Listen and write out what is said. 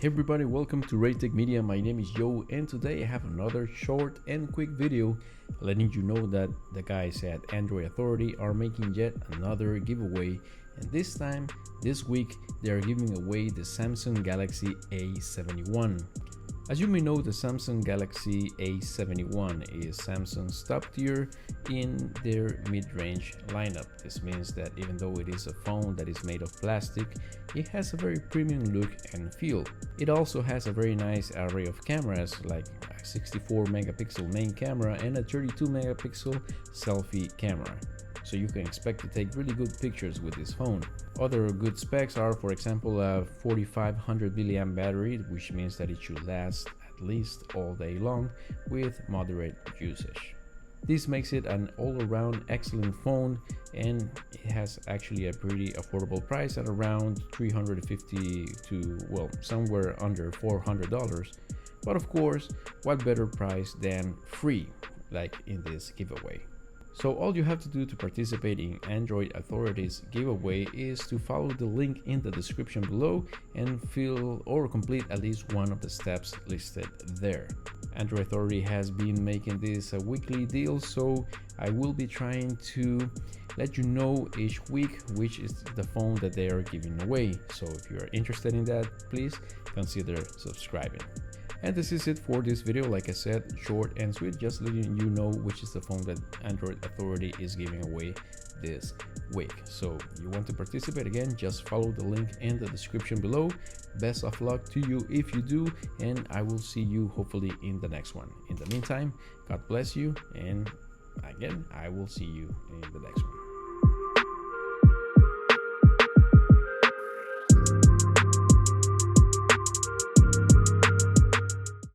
Hey everybody, welcome to REYTech Media. My name is Joe, and today I have another short and quick video letting you know that the guys at Android Authority are making yet another giveaway, and this week they are giving away the Samsung Galaxy A71. As you may know, the Samsung Galaxy A71 is Samsung's top tier in their mid-range lineup. This means that even though it is a phone that is made of plastic, it has a very premium look and feel. It also has a very nice array of cameras, like a 64 megapixel main camera and a 32 megapixel selfie camera. So you can expect to take really good pictures with this phone. Other good specs are, for example, a 4500 milliamp battery, which means that it should last at least all day long with moderate usage. This makes it an all-around excellent phone, and it has actually a pretty affordable price at around $350 to, well, somewhere under $400. But of course, what better price than free, like in this giveaway? So all you have to do to participate in Android Authority's giveaway is to follow the link in the description below and fill or complete at least one of the steps listed there. Android Authority has been making this a weekly deal, so I will be trying to let you know each week which is the phone that they are giving away. So if you are interested in that, please consider subscribing. And this is it for this video. Like I said, short and sweet, just letting you know which is the phone that Android Authority is giving away this week. So you want to participate, again, just follow the link in the description below. Best of luck to you if you do, and I will see you hopefully in the next one. In the meantime, God bless you, and again, I will see you in the next one.